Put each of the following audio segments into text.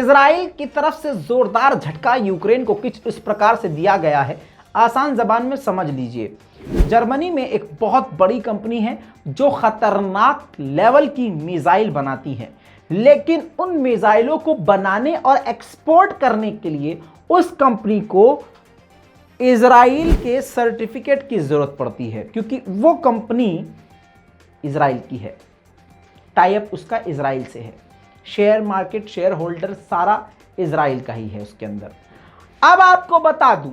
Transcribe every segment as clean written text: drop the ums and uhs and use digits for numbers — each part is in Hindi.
इजराइल की तरफ से जोरदार झटका यूक्रेन को कुछ इस प्रकार से दिया गया है, आसान जबान में समझ लीजिए। जर्मनी में एक बहुत बड़ी कंपनी है जो खतरनाक लेवल की मिसाइल बनाती है, लेकिन उन मिसाइलों को बनाने और एक्सपोर्ट करने के लिए उस कंपनी को इजराइल के सर्टिफिकेट की जरूरत पड़ती है, क्योंकि वो कंपनी इजराइल की है, टाई अप उसका इजराइल से है, शेयर मार्केट, शेयर होल्डर सारा इजराइल का ही है उसके अंदर। अब आपको बता दूं,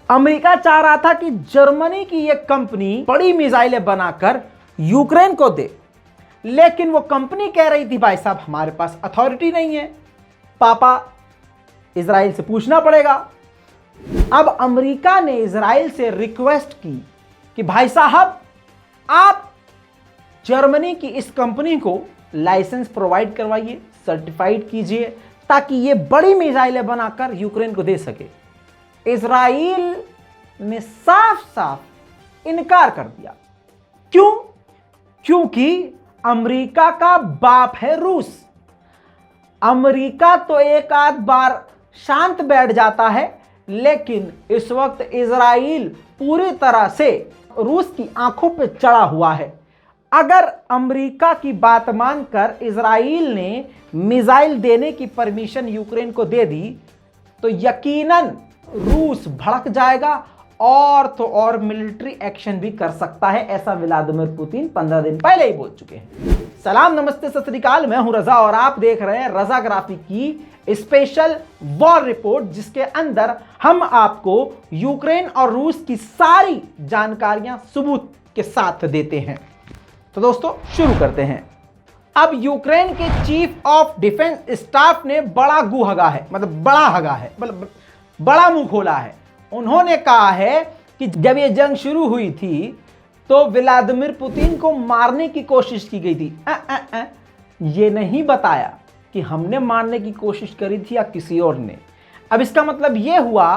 अमेरिका चाह रहा था कि जर्मनी की यह कंपनी बड़ी मिसाइलें बनाकर यूक्रेन को दे, लेकिन वो कंपनी कह रही थी भाई साहब हमारे पास अथॉरिटी नहीं है, पापा इजराइल से पूछना पड़ेगा। अब अमेरिका ने इजराइल से रिक्वेस्ट की कि भाई साहब आप जर्मनी की इस कंपनी को लाइसेंस प्रोवाइड करवाइए, सर्टिफाइड कीजिए, ताकि ये बड़ी मिसाइलें बनाकर यूक्रेन को दे सके। इजराइल ने साफ साफ इनकार कर दिया। क्यों? क्योंकि अमेरिका का बाप है रूस। अमेरिका तो एक आध बार शांत बैठ जाता है, लेकिन इस वक्त इजराइल पूरी तरह से रूस की आंखों पे चढ़ा हुआ है। अगर अमेरिका की बात मानकर इजराइल ने मिसाइल देने की परमिशन यूक्रेन को दे दी तो यकीनन रूस भड़क जाएगा और तो और मिलिट्री एक्शन भी कर सकता है, ऐसा व्लादिमीर पुतिन 15 दिन पहले ही बोल चुके हैं। सलाम, नमस्ते, सत श्री अकाल, मैं हूं रजा और आप देख रहे हैं रजा ग्राफी की स्पेशल वॉर रिपोर्ट, जिसके अंदर हम आपको यूक्रेन और रूस की सारी जानकारियां सबूत के साथ देते हैं। तो दोस्तों शुरू करते हैं। अब यूक्रेन के चीफ ऑफ डिफेंस स्टाफ ने बड़ा गुहगा है, मतलब बड़ा हगा है, मतलब बड़ा मुंह खोला है। उन्होंने कहा है कि जब ये जंग शुरू हुई थी तो व्लादिमीर पुतिन को मारने की कोशिश की गई थी। ये नहीं बताया कि हमने मारने की कोशिश करी थी या किसी और ने। अब इसका मतलब ये हुआ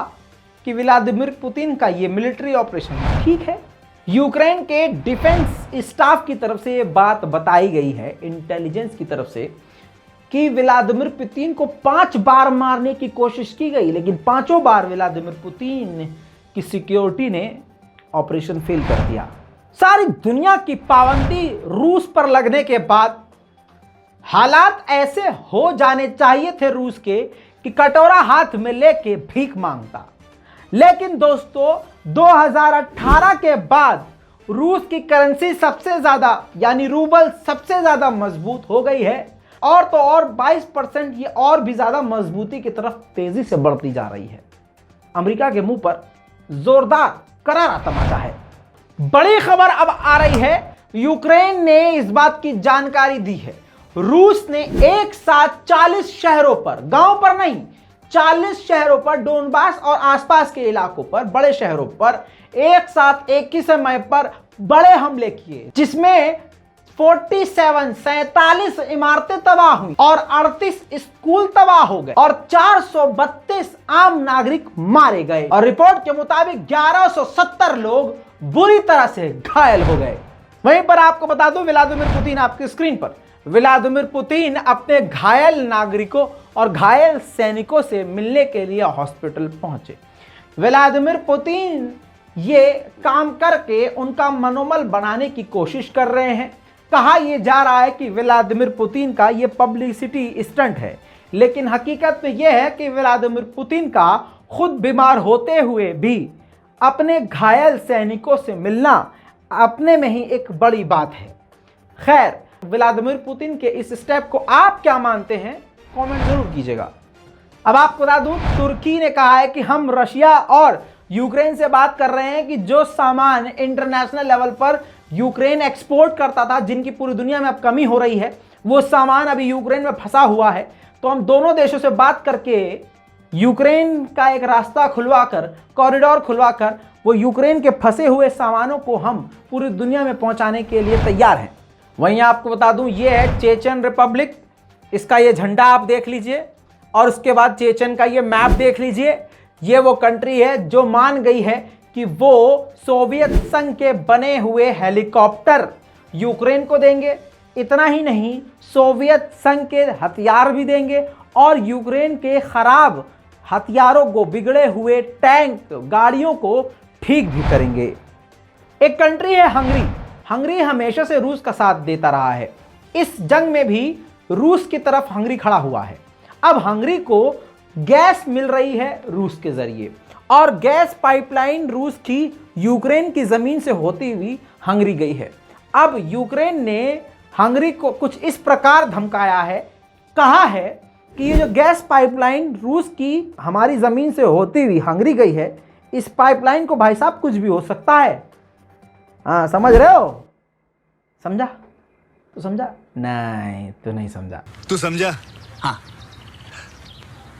कि व्लादिमीर पुतिन का ये मिलिट्री ऑपरेशन ठीक है। यूक्रेन के डिफेंस स्टाफ की तरफ से ये बात बताई गई है, इंटेलिजेंस की तरफ से, कि व्लादिमीर पुतिन को 5 बार मारने की कोशिश की गई, लेकिन 5 बार व्लादिमीर पुतिन की सिक्योरिटी ने ऑपरेशन फेल कर दिया। सारी दुनिया की पाबंदी रूस पर लगने के बाद हालात ऐसे हो जाने चाहिए थे रूस के कि कटोरा हाथ में लेके भीख मांगता। लेकिन दोस्तों 2018 के बाद रूस की करेंसी सबसे ज्यादा यानी रूबल सबसे ज्यादा मजबूत हो गई है, और तो और 22% ये और भी ज्यादा मजबूती की तरफ तेजी से बढ़ती जा रही है। अमेरिका के मुंह पर जोरदार करारा तमाचा है। बड़ी खबर अब आ रही है, यूक्रेन ने इस बात की जानकारी दी है, रूस ने एक साथ 40 शहरों पर, गांव पर नहीं, 40 शहरों पर, डोनबास और आसपास के इलाकों पर, बड़े शहरों पर एक साथ एक ही समय पर बड़े हमले किए, जिसमें 47 इमारतें तबाह हुई और 38 स्कूल तबाह हो गए और 432 आम नागरिक मारे गए, और रिपोर्ट के मुताबिक 1170 लोग बुरी तरह से घायल हो गए। वहीं पर आपको बता दूं, व्लादिमीर पुतिन आपकी स्क्रीन पर, व्लादिमीर पुतिन अपने घायल नागरिकों और घायल सैनिकों से मिलने के लिए हॉस्पिटल पहुंचे। व्लादिमीर पुतिन ये काम करके उनका मनोबल बनाने की कोशिश कर रहे हैं। कहा यह जा रहा है कि व्लादिमीर पुतिन का ये पब्लिसिटी स्टंट है, लेकिन हकीकत में यह है कि व्लादिमीर पुतिन का खुद बीमार होते हुए भी अपने घायल सैनिकों से मिलना अपने में ही एक बड़ी बात है। खैर, व्लादिमीर पुतिन के इस स्टेप को आप क्या मानते हैं, कमेंट जरूर कीजिएगा। अब आपको बता दूं, तुर्की ने कहा है कि हम रशिया और यूक्रेन से बात कर रहे हैं कि जो सामान इंटरनेशनल लेवल पर यूक्रेन एक्सपोर्ट करता था, जिनकी पूरी दुनिया में अब कमी हो रही है, वो सामान अभी यूक्रेन में फंसा हुआ है। तो हम दोनों देशों से बात करके यूक्रेन का एक रास्ता खुलवाकर, कॉरिडोर खुलवाकर, वो यूक्रेन के फंसे हुए सामानों को हम पूरी दुनिया में पहुंचाने के लिए तैयार हैं। वहीं आपको बता दूं, ये है चेचन रिपब्लिक, इसका ये झंडा आप देख लीजिए, और उसके बाद चेचन का ये मैप देख लीजिए। ये वो कंट्री है जो मान गई है कि वो सोवियत संघ के बने हुए हेलीकॉप्टर यूक्रेन को देंगे। इतना ही नहीं, सोवियत संघ के हथियार भी देंगे और यूक्रेन के खराब हथियारों को, बिगड़े हुए टैंक, गाड़ियों को ठीक भी करेंगे। एक कंट्री है हंगरी। हंगरी हमेशा से रूस का साथ देता रहा है। इस जंग में भी रूस की तरफ हंगरी खड़ा हुआ है। अब हंगरी को गैस मिल रही है रूस के जरिए, और गैस पाइपलाइन रूस की यूक्रेन की जमीन से होती हुई हंगरी गई है। अब यूक्रेन ने हंगरी को कुछ इस प्रकार धमकाया है, कहा है कि ये जो गैस पाइपलाइन रूस की हमारी जमीन से होती हुई हंगरी गई है, इस पाइपलाइन को भाई साहब कुछ भी हो सकता है। हाँ, समझ रहे हो? समझा? तू समझा? नहीं, तू नहीं समझा। तू समझा? हाँ।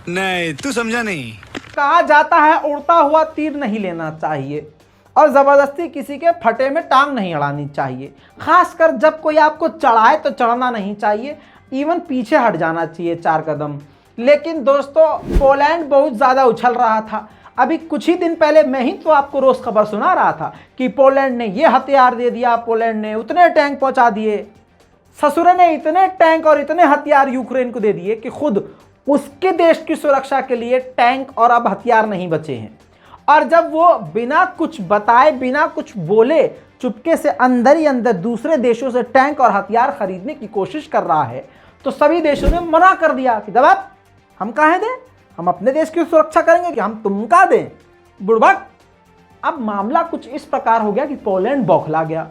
नहीं, तू समझा नहीं। कहा जाता है उड़ता हुआ तीर नहीं लेना चाहिए और जबरदस्ती किसी के फटे में टांग नहीं अड़ानी चाहिए। खासकर जब कोई आपको चढ़ाए तो चढ़ना नहीं चाहिए, इवन पीछे हट जाना चाहिए 4 कदम। लेकिन दोस्तों, पोलैंड बहुत ज़्यादा उछल रहा था। अभी कुछ ही दिन पहले मैं ही तो आपको रोज़ खबर सुना रहा था कि पोलैंड ने ये हथियार दे दिया, पोलैंड ने उतने टैंक पहुंचा दिए, ससुर ने इतने टैंक और इतने हथियार यूक्रेन को दे दिए कि खुद उसके देश की सुरक्षा के लिए टैंक और अब हथियार नहीं बचे हैं। और जब वो बिना कुछ बताए, बिना कुछ बोले, चुपके से अंदर ही अंदर दूसरे देशों से टैंक और हथियार खरीदने की कोशिश कर रहा है, तो सभी देशों ने मना कर दिया कि दबाव हम काहे दें, हम अपने देश की सुरक्षा करेंगे कि हम तुम का दें, बुड़बक। अब मामला कुछ इस प्रकार हो गया कि पोलैंड बौखला गया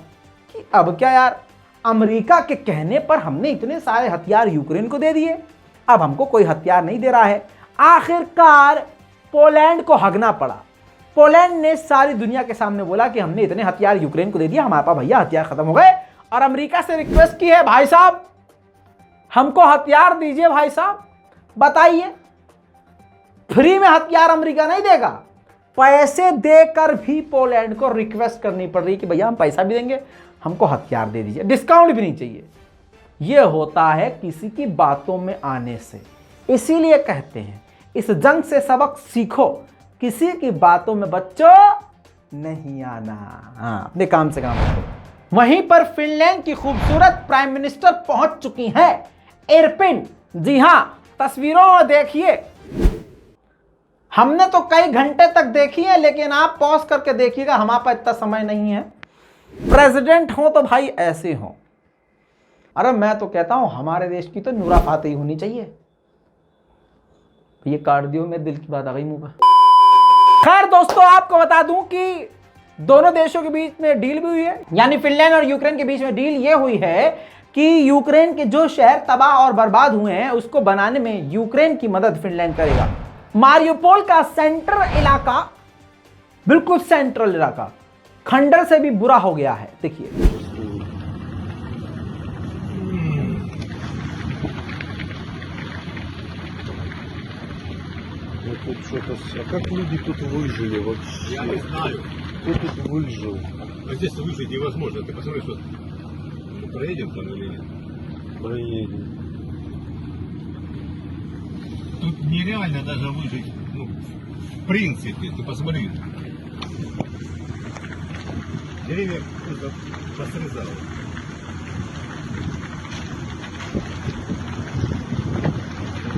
कि अब क्या यार, अमेरिका के कहने पर हमने इतने सारे हथियार यूक्रेन को दे दिए, अब हमको कोई हथियार नहीं दे रहा है। आखिरकार पोलैंड को हगना पड़ा। पोलैंड ने सारी दुनिया के सामने बोला कि हमने इतने हथियार यूक्रेन को दे दिया, हमारे पास भैया हथियार खत्म हो गए, और अमेरिका से रिक्वेस्ट की है, भाई साहब हमको हथियार दीजिए, भाई साहब बताइए। फ्री में हथियार अमेरिका नहीं देगा, पैसे देकर भी पोलैंड को रिक्वेस्ट करनी पड़ रही कि भैया हम पैसा भी देंगे, हमको हथियार दे दीजिए, डिस्काउंट भी नहीं चाहिए। यह होता है किसी की बातों में आने से। इसीलिए कहते हैं इस जंग से सबक सीखो, किसी की बातों में बच्चों नहीं आना। हाँ, अपने काम से काम करो। वहीं पर फिनलैंड की खूबसूरत प्राइम मिनिस्टर पहुंच चुकी हैं इरपिन। जी हां, तस्वीरों में देखिए। हमने तो कई घंटे तक देखी है, लेकिन आप पॉज करके देखिएगा, हमारे पास इतना समय नहीं है। प्रेसिडेंट हो तो भाई ऐसे हो। अरे मैं तो कहता हूं हमारे देश की तो नूरा फातेही होनी चाहिए। ये काट दियो, मेरे दिल की बात आ गई मुंह पर। खैर दोस्तों, आपको बता दूं कि दोनों देशों के बीच में डील भी हुई है, यानी फिनलैंड और यूक्रेन के बीच में डील ये हुई है कि यूक्रेन के जो शहर तबाह और बर्बाद हुए हैं उसको बनाने में यूक्रेन की मदद फिनलैंड करेगा। मारियोपोल का सेंट्रल इलाका, बिल्कुल सेंट्रल इलाका, खंडर से भी बुरा हो गया है। देखिए тут что-то... А как люди тут выжили вообще? Я не знаю. Кто тут выжил? Но здесь выжить невозможно. Ты посмотри, что проедем там или нет? Проедем. Тут нереально даже выжить, ну, в принципе. Ты посмотри. Деревья просто посрезало.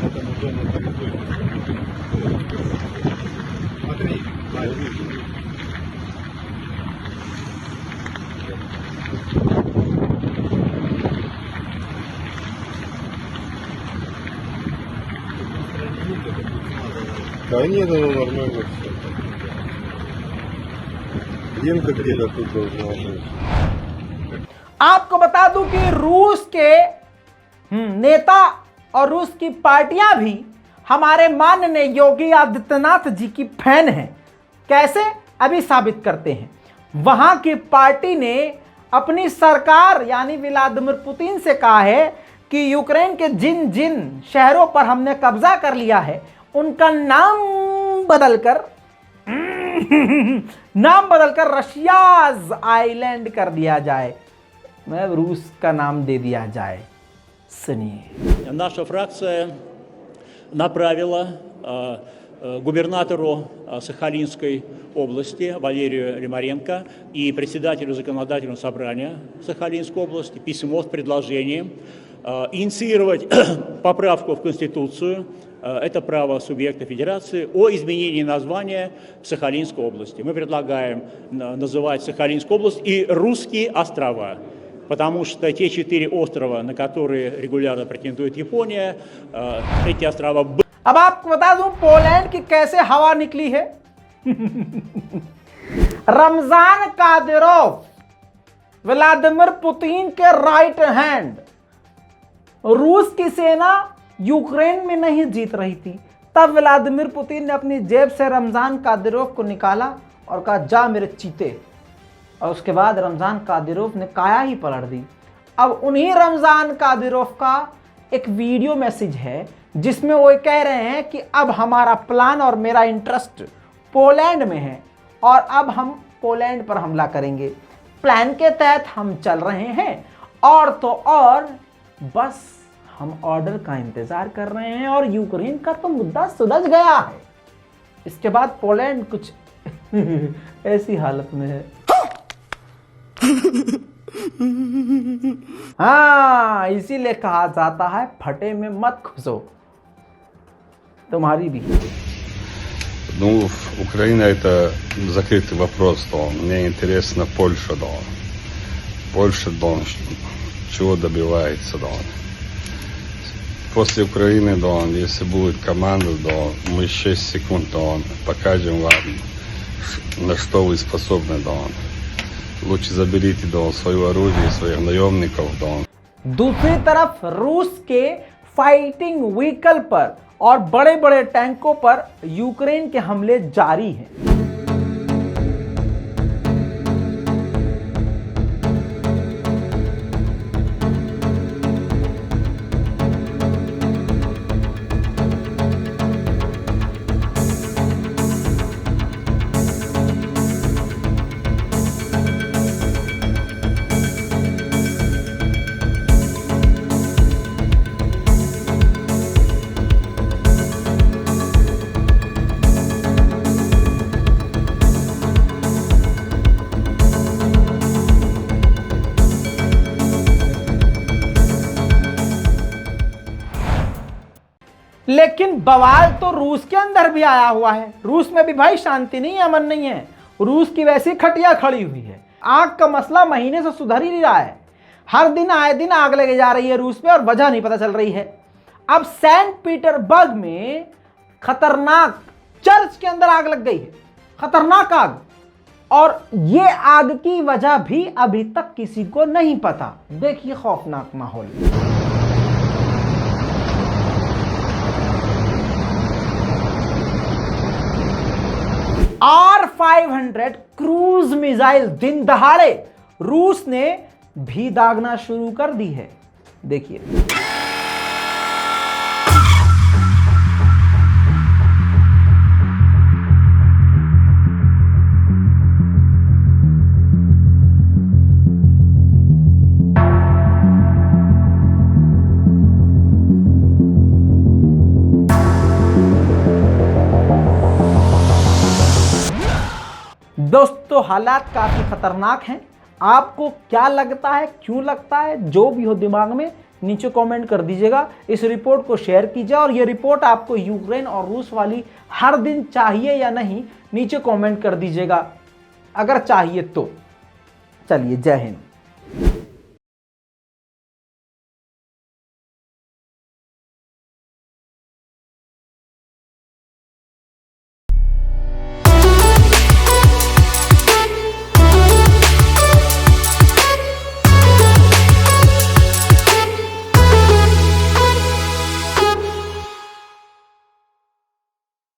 Этому дому переходит. Смотри, я вижу. Да нет, оно нормально все. Лента где-то тут должна быть. आपको बता दूं कि रूस के नेता और रूस की पार्टियां भी हमारे माननीय योगी आदित्यनाथ जी की फैन हैं। कैसे, अभी साबित करते हैं। वहां की पार्टी ने अपनी सरकार यानी व्लादिमीर पुतिन से कहा है कि यूक्रेन के जिन जिन शहरों पर हमने कब्जा कर लिया है उनका नाम बदलकर रशियाज आइलैंड कर दिया जाए, मैं रूस का नाम दे दिया जाए। सुनिए। Наша фракция направила губернатору Сахалинской области Валерию Лимаренко и председателю законодательного собрания Сахалинской области письмо с предложением инициировать поправку в Конституцию, это право субъекта федерации, о изменении названия Сахалинской области. Мы предлагаем называть Сахалинскую область и Русские острова, потому что те 4 острова, на которые регулярно претендует Япония, эти острова... अब आपको बता दूं पोलैंड की कैसे हवा निकली है। रमजान कादिरोव व्लादिमीर पुतिन के राइट हैंड। रूस की सेना यूक्रेन में नहीं जीत रही थी, तब व्लादिमीर पुतिन ने अपनी जेब से रमजान कादिरोव को निकाला और कहा जा मेरे चीते, और उसके बाद रमजान कादिरोव ने काया ही पलट दी। अब उन्हीं रमजान कादिरोव का एक वीडियो मैसेज है जिसमें वो कह रहे हैं कि अब हमारा प्लान और मेरा इंटरेस्ट पोलैंड में है और अब हम पोलैंड पर हमला करेंगे। प्लान के तहत हम चल रहे हैं और तो और बस हम ऑर्डर का इंतजार कर रहे हैं और यूक्रेन का तो मुद्दा सुलझ गया है। इसके बाद पोलैंड कुछ ऐसी हालत में है। हाँ, इसीलिए कहा जाता है फटे में मत घुसो। तुम्हारी भी। Ну, Украина это закрытый вопрос, да. Мне интересно Польша, да. Польша, да, чего добивается, да. После Украины, да, если будет команда, да, мы 6 секунд, да, покажем вам, на что вы способны, да. Лучше заберите, да, свое оружие, своих наемников, да. दूसरी तरफ रूस के फाइटिंग व्हीकल पर और बड़े बड़े टैंकों पर यूक्रेन के हमले जारी हैं। लेकिन बवाल तो रूस के अंदर भी आया हुआ है। रूस में भी भाई शांति नहीं है, अमन नहीं है। रूस की वैसी खटिया खड़ी हुई है। आग का मसला महीने से सुधर ही नहीं रहा है। हर दिन आए दिन आग लगे जा रही है रूस में और वजह नहीं पता चल रही है। अब सेंट पीटरबर्ग में खतरनाक चर्च के अंदर आग लग गई है, खतरनाक आग, और ये आग की वजह भी अभी तक किसी को नहीं पता। देखिए खौफनाक माहौल। R-500 क्रूज मिसाइल दिन दहाड़े रूस ने भी दागना शुरू कर दी है। देखिए दोस्तों, हालात काफी खतरनाक हैं। आपको क्या लगता है, क्यों लगता है, जो भी हो दिमाग में नीचे कमेंट कर दीजिएगा। इस रिपोर्ट को शेयर कीजिए और ये रिपोर्ट आपको यूक्रेन और रूस वाली हर दिन चाहिए या नहीं, नीचे कमेंट कर दीजिएगा अगर चाहिए तो। चलिए, जय हिंद।